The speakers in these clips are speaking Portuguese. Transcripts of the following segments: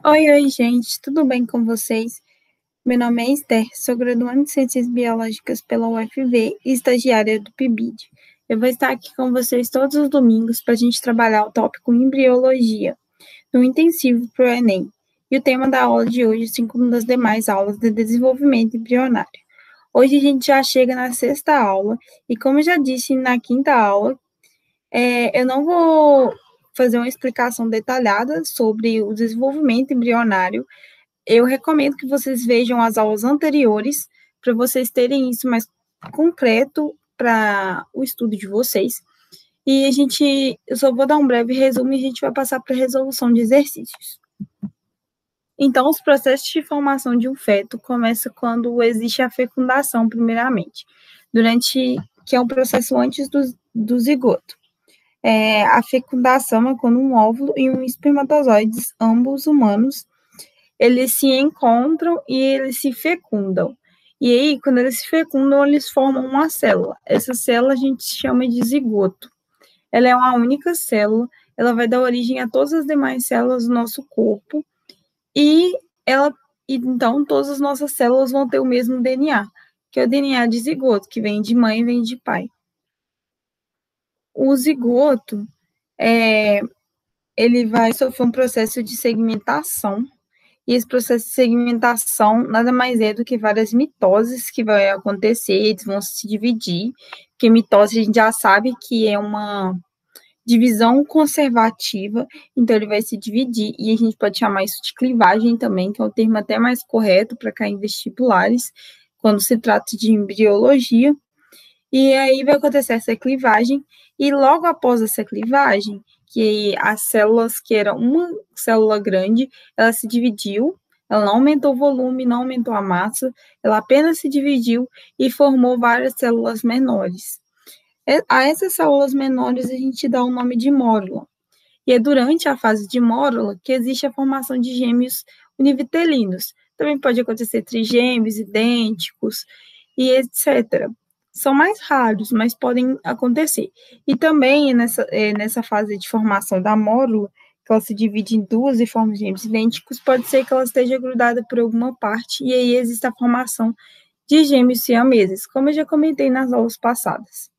Oi, gente, tudo bem com vocês? Meu nome é Esther, sou graduanda em Ciências Biológicas pela UFV e estagiária do PIBID. Eu vou estar aqui com vocês todos os domingos para a gente trabalhar o tópico embriologia, no intensivo para o Enem. E o tema da aula de hoje, assim como das demais aulas de desenvolvimento embrionário. Hoje a gente já chega na sexta aula, e como eu já disse na quinta aula, eu não vou fazer uma explicação detalhada sobre o desenvolvimento embrionário. Eu recomendo que vocês vejam as aulas anteriores para vocês terem isso mais concreto para o estudo de vocês. E eu só vou dar um breve resumo e a gente vai passar para a resolução de exercícios. Então, os processos de formação de um feto começam quando existe a fecundação, primeiramente, que é um processo antes do zigoto. A fecundação é quando um óvulo e um espermatozoide, ambos humanos, eles se encontram e eles se fecundam. E aí, quando eles se fecundam, eles formam uma célula. Essa célula a gente chama de zigoto. Ela é uma única célula, ela vai dar origem a todas as demais células do nosso corpo, e então todas as nossas células vão ter o mesmo DNA, que é o DNA de zigoto, que vem de mãe e vem de pai. O zigoto, ele vai sofrer um processo de segmentação. E esse processo de segmentação nada mais é do que várias mitoses que vai acontecer, eles vão se dividir, porque mitose a gente já sabe que é uma divisão conservativa, então ele vai se dividir, e a gente pode chamar isso de clivagem também, que é um termo até mais correto para cair em vestibulares, quando se trata de embriologia. E aí vai acontecer essa clivagem, e logo após essa clivagem, que as células, que era uma célula grande, ela se dividiu, ela não aumentou o volume, não aumentou a massa, ela apenas se dividiu e formou várias células menores. A essas células menores a gente dá o nome de mórula. E é durante a fase de mórula que existe a formação de gêmeos univitelinos. Também pode acontecer trigêmeos, idênticos e etc. São mais raros, mas podem acontecer. E também nessa fase de formação da mórula, que ela se divide em duas e forma gêmeos idênticos, pode ser que ela esteja grudada por alguma parte, e aí existe a formação de gêmeos siameses, como eu já comentei nas aulas passadas.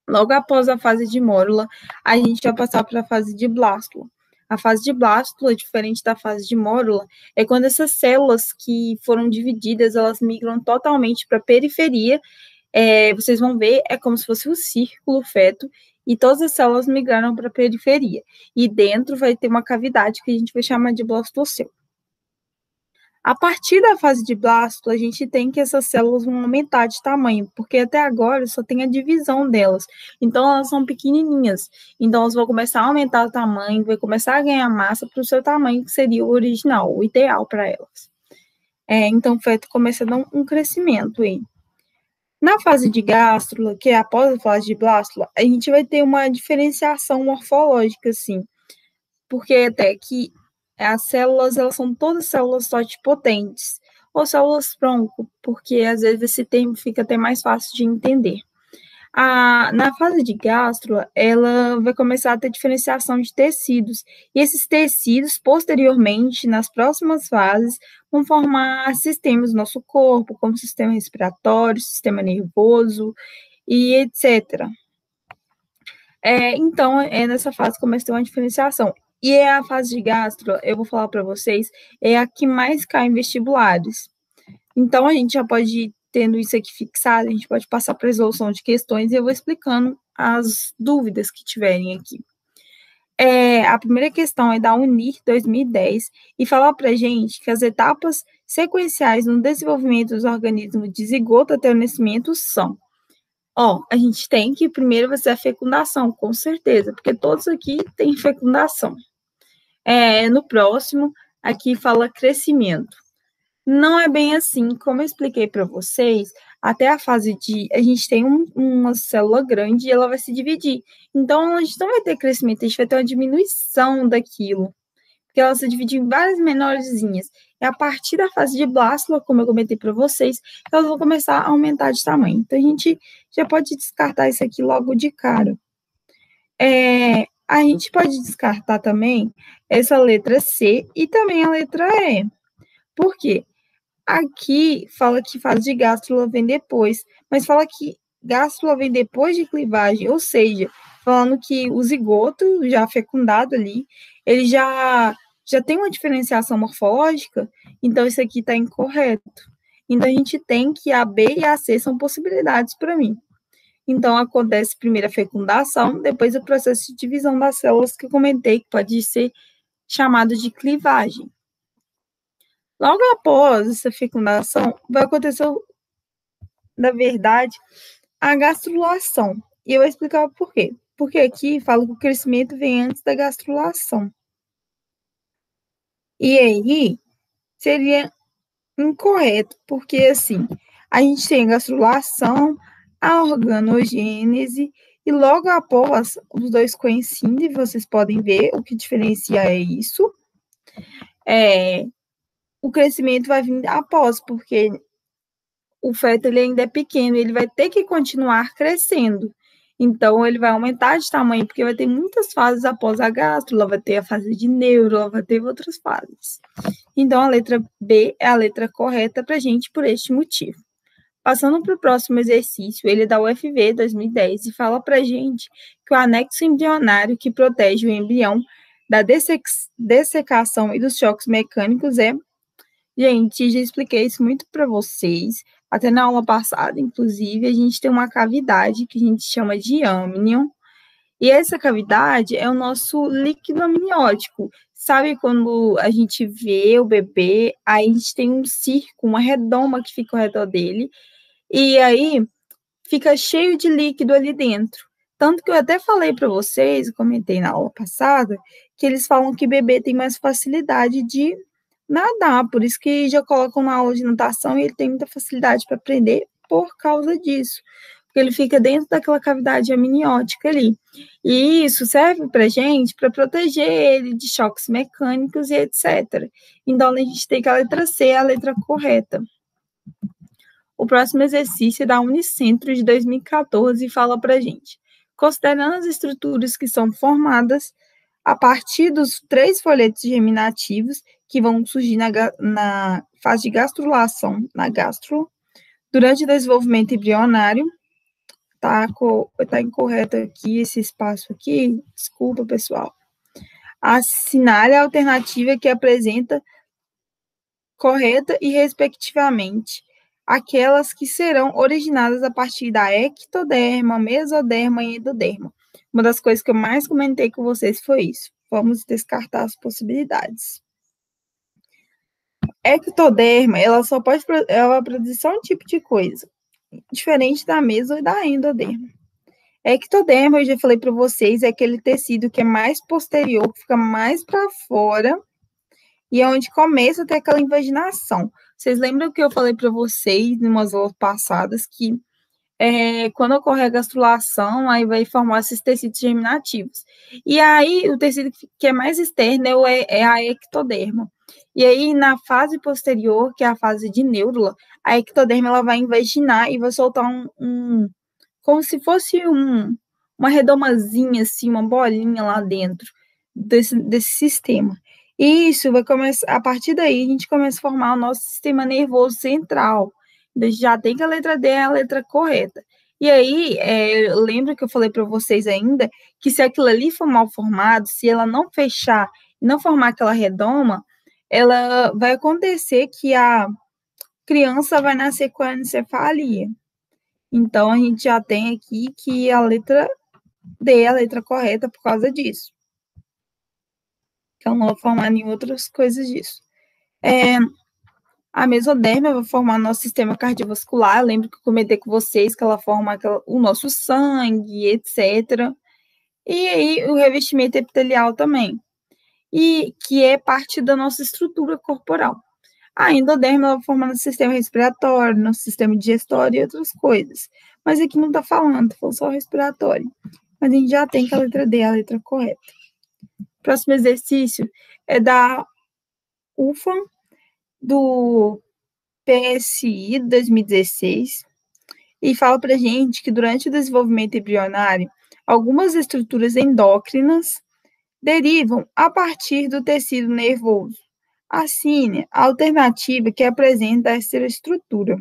Logo após a fase de mórula, a gente vai passar para a fase de blástula. A fase de blástula, diferente da fase de mórula, é quando essas células que foram divididas, elas migram totalmente para a periferia. Vocês vão ver, é como se fosse um círculo feto, e todas as células migraram para a periferia. E dentro vai ter uma cavidade que a gente vai chamar de blastocele. A partir da fase de blástula, a gente tem que essas células vão aumentar de tamanho, porque até agora só tem a divisão delas. Então, elas são pequenininhas. Então, elas vão começar a aumentar o tamanho, vai começar a ganhar massa para o seu tamanho, que seria o original, o ideal para elas. Então, o feto começa a dar um crescimento aí. Na fase de gástrula, que é após a fase de blástula, a gente vai ter uma diferenciação morfológica, assim, porque até que as células, elas são todas células totipotentes, ou células tronco, porque às vezes esse termo fica até mais fácil de entender. Na fase de gástrula, ela vai começar a ter diferenciação de tecidos, e esses tecidos, posteriormente, nas próximas fases, vão formar sistemas do nosso corpo, como sistema respiratório, sistema nervoso, e etc. Então, nessa fase começa a ter uma diferenciação. E a fase de gastro, eu vou falar para vocês, é a que mais cai em vestibulares. Então, a gente já pode ir tendo isso aqui fixado, a gente pode passar para a resolução de questões e eu vou explicando as dúvidas que tiverem aqui. A primeira questão é da UNIR 2010 e fala para a gente que as etapas sequenciais no desenvolvimento dos organismos de zigoto até o nascimento são: a gente tem que primeiro vai ser a fecundação, com certeza, porque todos aqui têm fecundação. No próximo, aqui fala crescimento. Não é bem assim, como eu expliquei para vocês, até a fase a gente tem uma célula grande e ela vai se dividir. Então, a gente não vai ter crescimento, a gente vai ter uma diminuição daquilo, porque ela se divide em várias menorzinhas. E a partir da fase de blástula, como eu comentei para vocês, elas vão começar a aumentar de tamanho. Então, a gente já pode descartar isso aqui logo de cara. A gente pode descartar também essa letra C e também a letra E. Por quê? Aqui fala que fase de gástrula vem depois, mas fala que gástrula vem depois de clivagem, ou seja, falando que o zigoto já fecundado ali, ele já tem uma diferenciação morfológica, então isso aqui está incorreto. Então a gente tem que a B e a C são possibilidades para mim. Então acontece primeiro a fecundação, depois o processo de divisão das células que eu comentei, que pode ser chamado de clivagem. Logo após essa fecundação, vai acontecer, na verdade, a gastrulação. E eu vou explicar por quê. Porque aqui fala que o crescimento vem antes da gastrulação. E aí, seria incorreto, porque assim, a gente tem a gastrulação, a organogênese, e logo após os dois coincidem, vocês podem ver o que diferencia é isso. O crescimento vai vir após, porque o feto ele ainda é pequeno, ele vai ter que continuar crescendo. Então, ele vai aumentar de tamanho, porque vai ter muitas fases após a gástrula, vai ter a fase de neuro, vai ter outras fases. Então, a letra B é a letra correta para a gente por este motivo. Passando para o próximo exercício, ele é da UFV 2010 e fala para a gente que o anexo embrionário que protege o embrião da dessecação e dos choques mecânicos é... Gente, já expliquei isso muito para vocês, até na aula passada, inclusive, a gente tem uma cavidade que a gente chama de âmnion, e essa cavidade é o nosso líquido amniótico. Sabe quando a gente vê o bebê, aí a gente tem um círculo, uma redoma que fica ao redor dele, e aí fica cheio de líquido ali dentro. Tanto que eu até falei para vocês, comentei na aula passada, que eles falam que bebê tem mais facilidade de nadar, por isso que já colocam na aula de natação e ele tem muita facilidade para aprender por causa disso, porque ele fica dentro daquela cavidade amniótica ali. E isso serve para gente para proteger ele de choques mecânicos e etc. Então, a gente tem que a letra C é a letra correta. O próximo exercício é da Unicentro de 2014 e fala para a gente, considerando as estruturas que são formadas a partir dos 3 folhetos germinativos que vão surgir na fase de gastrulação, na gástrula, durante o desenvolvimento embrionário. Tá incorreto aqui esse espaço aqui, desculpa, pessoal. Assinale a alternativa que apresenta correta e respectivamente aquelas que serão originadas a partir da ectoderma, mesoderma e endoderma. Uma das coisas que eu mais comentei com vocês foi isso. Vamos descartar as possibilidades. Ectoderma, ela só pode produzir só um tipo de coisa, diferente da meso e da endoderma. Ectoderma, eu já falei para vocês, é aquele tecido que é mais posterior, que fica mais para fora, e é onde começa a ter aquela invaginação. Vocês lembram que eu falei para vocês, em umas aulas passadas, que quando ocorre a gastrulação, aí vai formar esses tecidos germinativos. E aí, o tecido que é mais externo é a ectoderma. E aí, na fase posterior, que é a fase de neurula, a ectoderma ela vai invaginar e vai soltar como se fosse uma redomazinha, assim, uma bolinha lá dentro desse sistema. E isso vai começar, a partir daí, a gente começa a formar o nosso sistema nervoso central. Já tem que a letra D é a letra correta. E aí, lembra que eu falei para vocês ainda que se aquilo ali for mal formado, se ela não fechar e não formar aquela redoma, ela vai acontecer que a criança vai nascer com anencefalia. Então, a gente já tem aqui que a letra D é a letra correta por causa disso. Então, não vou formar nem outras coisas disso. A mesoderma vai formar nosso sistema cardiovascular. Lembro que eu comentei com vocês que ela forma o nosso sangue, etc. E aí, o revestimento epitelial também. E que é parte da nossa estrutura corporal. A endoderma vai formar nosso sistema respiratório, nosso sistema digestório e outras coisas. Mas aqui não está falando, falou só respiratório. Mas a gente já tem que a letra D é a letra correta. Próximo exercício é da UFAM, do PSI de 2016, e fala para gente que durante o desenvolvimento embrionário, Algumas estruturas endócrinas derivam a partir do tecido nervoso. Assim, a alternativa que apresenta essa estrutura.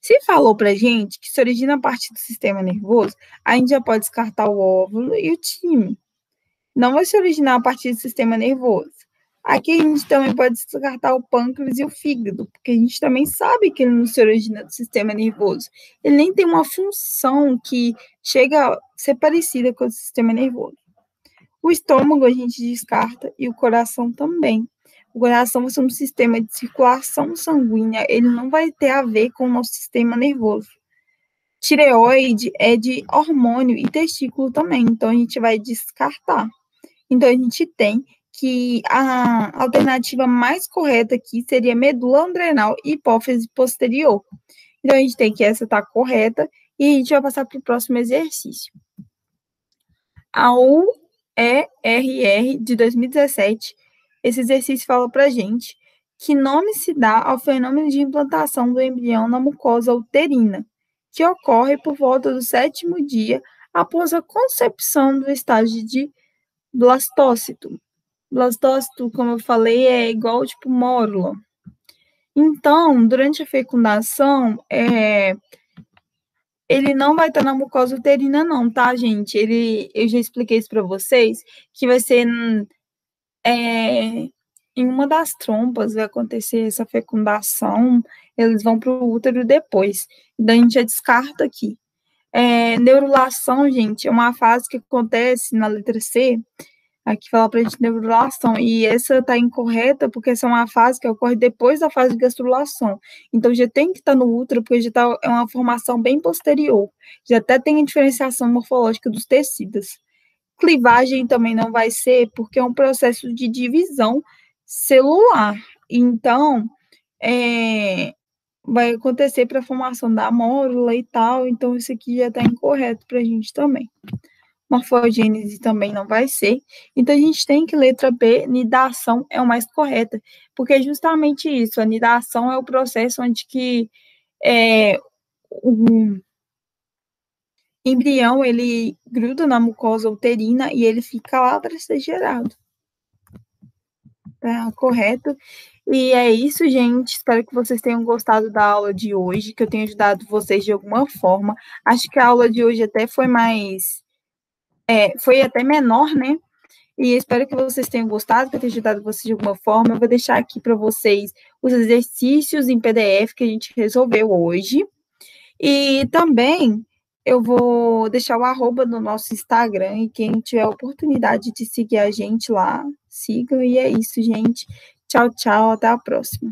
Se falou para gente que se origina a partir do sistema nervoso, a gente já pode descartar o óvulo e o time. Não vai se originar a partir do sistema nervoso. Aqui a gente também pode descartar o pâncreas e o fígado, porque a gente também sabe que ele não se origina do sistema nervoso. Ele nem tem uma função que chega a ser parecida com o sistema nervoso. O estômago a gente descarta e o coração também. O coração vai ser um sistema de circulação sanguínea, ele não vai ter a ver com o nosso sistema nervoso. Tireoide é de hormônio e testículo também, então a gente vai descartar. Então a gente tem que a alternativa mais correta aqui seria medula adrenal e hipófise posterior. Então a gente tem que essa está correta e a gente vai passar para o próximo exercício. A UERR de 2017, esse exercício fala para a gente que nome se dá ao fenômeno de implantação do embrião na mucosa uterina, que ocorre por volta do 7º dia após a concepção do estágio de blastócito. Blastócito, como eu falei, é igual tipo mórula. Então, durante a fecundação, ele não vai estar na mucosa uterina, não, tá, gente? Eu já expliquei isso para vocês, que vai ser em uma das trompas, vai acontecer essa fecundação, eles vão para o útero depois. Daí a gente já descarta aqui. Neurulação, gente, é uma fase que acontece na letra C. Aqui fala para a gente neurulação, e essa está incorreta porque essa é uma fase que ocorre depois da fase de gastrulação. Então, já tem que estar no útero, porque já é uma formação bem posterior. Já até tem a diferenciação morfológica dos tecidos. Clivagem também não vai ser, porque é um processo de divisão celular. Então, vai acontecer para a formação da mórula e tal. Então, isso aqui já está incorreto para a gente também. Morfogênese também não vai ser. Então, a gente tem que letra B, nidação é o mais correta, porque é justamente isso, a nidação é o processo onde que o embrião, ele gruda na mucosa uterina e ele fica lá para ser gerado. Tá correto? E é isso, gente. Espero que vocês tenham gostado da aula de hoje, que eu tenha ajudado vocês de alguma forma. Acho que a aula de hoje até foi foi até menor, né? E espero que vocês tenham gostado, que eu tenha ajudado vocês de alguma forma. Eu vou deixar aqui para vocês os exercícios em PDF que a gente resolveu hoje. E também eu vou deixar o arroba no nosso Instagram, e quem tiver a oportunidade de seguir a gente lá, sigam. E é isso, gente. Tchau, tchau. Até a próxima.